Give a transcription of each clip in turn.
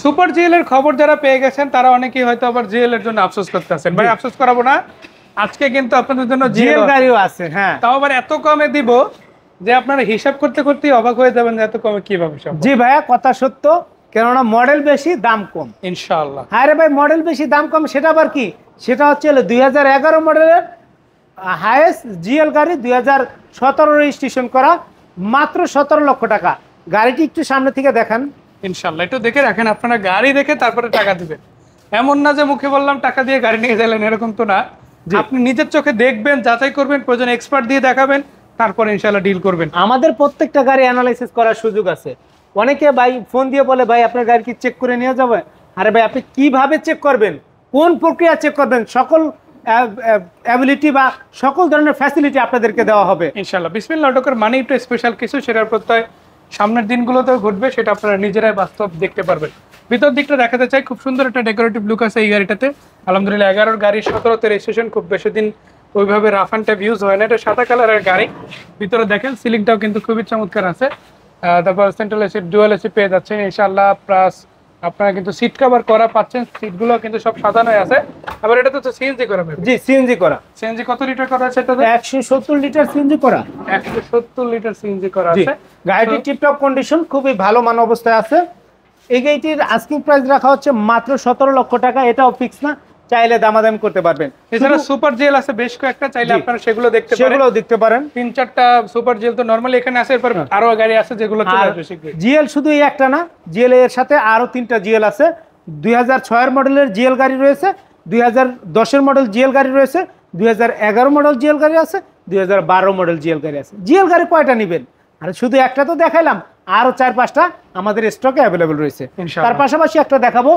Super GL এর খবর যারা পেয়ে গেছেন তারা অনেকেই হয়তো আবার জিএল এর জন্য আফসোস করতেছেন। ভাই আফসোস করাবো না, আজকে কিন্তু আপনাদের জন্য জিএল গাড়িও আছে। হ্যাঁ, তাও আবার এত কমে দিব যে আপনারা হিসাব করতে করতে অবাক হয়ে যাবেন যে এত কমে কিভাবে সম্ভব। জি ভাইয়া, কথা সত্য, কেননা মডেল বেশি দাম কম। ইনশাআল্লাহ। হ্যাঁ রে ভাই, মডেল বেশি দাম কম, সেটা আবার কি? সেটা হচ্ছে 2011 মডেলের হাইয়েস্ট জিএল গাড়ি, 2017 রেজিস্ট্রেশন করা, মাত্র 17 লক্ষ টাকা। গাড়িটি একটু সামনে থেকে দেখান। ইনশাআল্লাহ একটু দেখে রাখেন, আপনারা গাড়ি দেখে তারপরে টাকা দিবেন। এমন না যে মুখে বললাম টাকা দিয়ে গাড়ি নিয়ে গেলেন, এরকম তো না। আপনি নিজের চোখে দেখবেন, যাচাই করবেন, প্রয়োজন এক্সপার্ট দিয়ে দেখাবেন, তারপরে ইনশাআল্লাহ ডিল করবেন। আমাদের প্রত্যেকটা গাড়ি অ্যানালাইসিস করার সুযোগ আছে। অনেকে ভাই ফোন দিয়ে বলে, ভাই আপনার গাড়ি কি চেক করে নিয়ে যাবে? আরে ভাই, আপনি কিভাবে চেক করবেন, কোন প্রক্রিয়া চেক করবেন, সকল অ্যাবিলিটি বা সকল ধরনের ফ্যাসিলিটি আপনাদেরকে দেওয়া হবে ইনশাআল্লাহ। বিসমিল্লাহ অটোকার মানে একটু স্পেশাল কিছু, সেটার প্রত্যয় সামনের দিনগুলোতেও ঘটবে, সেটা আপনারা নিজেরাই বাস্তব দেখতে পারবেন। ভিতর দিকটা দেখাতে চাই, খুব সুন্দর একটা ডেকোরেটিভ লুক আছে এই গাড়িটাতে। আলহামদুলিল্লাহ 11 গাড়ি 17তে রেজিস্ট্রেশন, খুব বেশি দিন ওইভাবে রাফ অ্যান্ড টাফ ইউজ হয় না। এটা সাদা কালারের গাড়ি। ভিতরে দেখেন সিলিংটাও কিন্তু খুবই চমৎকার আছে। তারপর সেন্ট্রাল এসি, ডুয়াল এসি পেয়ে যাচ্ছেন ইনশাআল্লাহ। প্লাস আপনারা কিন্তু সিট কভার করা পাচ্ছেন, সিটগুলো কিন্তু সব সাজানো আছে। আবার এটা তো সিএনজি করা হবে। জি, সিএনজি করা। সিএনজি কত লিটার করা আছে এটাতে? 170 লিটার সিএনজি করা। 170 লিটার সিএনজি করা আছে। গাড়িটি টিপটপ কন্ডিশন, খুবই ভালো মান অবস্থায় আছে। এই গাড়িটির আস্কিং প্রাইস রাখা হচ্ছে মাত্র 17 লক্ষ টাকা। এটাও ফিক্স না, চাইলে দামাদামি করতে পারবেন। এছাড়া সুপার জেল আছে বেশ কয়েকটা, চাইলে আপনারা সেগুলো দেখতে পারেন। সেগুলো দেখতে পারেন। 3-4টা সুপার জেল তো নরমালি এখানে আছে, এরপর আরো গাড়ি আছে যেগুলো চলে আসবে শীঘ্রই। জিএল শুধু এই একটা না, জিএল এর সাথে আরো 3টা জিএল আছে। 2006 এর মডেলের জিএল গাড়ি রয়েছে, 2010 এর মডেল জিএল গাড়ি রয়েছে, 2011 মডেল জিএল গাড়ি আছে, 2012 মডেল জিএল গাড়ি আছে। জিএল গাড়ি কয়টা নেবেন? আর শুধু একটা তো দেখাইলাম, আরো 4-5টা আমাদের স্টকে অ্যাভেলেবল রয়েছে। তার পাশাপাশি একটা দেখাবো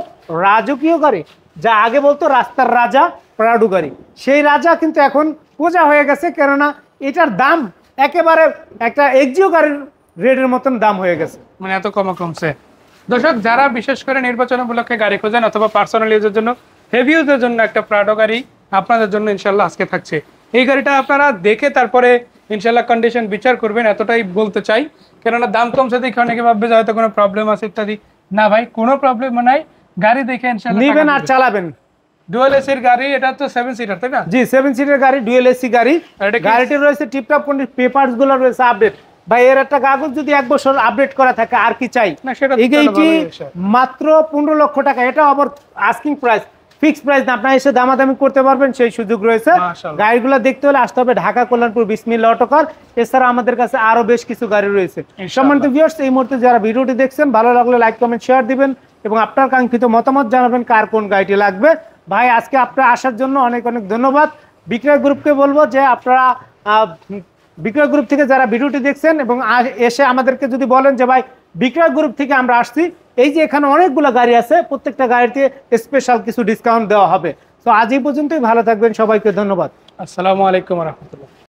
রাজকীয় গাড়ি, যা আগে বলতো রাস্তার রাজা, প্রাডো গাড়ি। সেই রাজা কিন্তু এখন পূজা হয়ে গেছে, কেননা এটার দাম একেবারে একটা এক্সিও গাড়ির রেটের মতন দাম হয়ে গেছে, মানে এত কমছে। দর্শক, যারা বিশেষ করে নির্বাচন উপলক্ষে গাড়ি খোঁজেন অথবা পার্সোনাল ইউজের জন্য, হেভি ইউজের জন্য একটা প্রাডো গাড়ি আপনাদের জন্য ইনশাআল্লাহ আজকে থাকছে। এই গাড়িটা আপনারা দেখে তারপরে ইনশাআল্লাহ কন্ডিশন বিচার করবেন, এতটাই বলতে চাই। কেননা দাম কমছে দেখে অনেকে ভাববে যে হয়তো কোনো প্রবলেম আছে ইত্যাদি। না ভাই, কোনো প্রবলেম নাই, গাড়ি দেখে ইনশাআল্লাহ নেবেন আর চালাবেন। ডুয়াল এসির গাড়ি, এটা তো 7 সিটার তাই না? জি, 7 সিটের গাড়ি, ডুয়াল এসি গাড়ি। গাড়িটি রয়েছে টিপটপ কন্ডিশন, পেপারস গুলো রয়েছে আপডেট। ভাই এর একটা কাগজ যদি 1 বছর আপডেট করা থাকে আর কি চাই? এই গাড়িটি মাত্র 15 লক্ষ টাকা। এটা আবার আস্কিং প্রাইস, ফিক্সড প্রাইস না, আপনারা এসে দামাদামি করতে পারবেন, সেই সুযোগ রয়েছে। গাড়িগুলো দেখতে হলে আসতে হবে ঢাকা কল্যাণপুর বিসমিল্লাহ অটোকার। এছাড়া আমাদের কাছে আরো বেশ কিছু গাড়ি রয়েছে। সম্মানিত ভিউয়ার্স, এই মুহূর্তে যারা ভিডিওটি দেখছেন, ভালো লাগলে লাইক কমেন্ট শেয়ার দিবেন এবং আপনার কাঙ্ক্ষিত মতামত জানাবেন কার কোন গাড়িটি লাগবে। ভাই আজকে আপনারা আসার জন্য অনেক অনেক ধন্যবাদ। বিক্রয় গ্রুপকে বলবো যে আপনারা বিক্রয় গ্রুপ থেকে যারা ভিডিওটি দেখছেন এবং এসে আমাদেরকে যদি বলেন যে ভাই বিক্রয় গ্রুপ থেকে আমরা আসছি, এই যে এখানে অনেকগুলো গাড়ি আছে, প্রত্যেকটা গাড়িতে স্পেশাল কিছু ডিসকাউন্ট দেওয়া হবে। তো আজ এই পর্যন্তই, ভালো থাকবেন, সবাইকে ধন্যবাদ। আসসালামু আলাইকুম ওয়া রাহমাতুল্লাহ।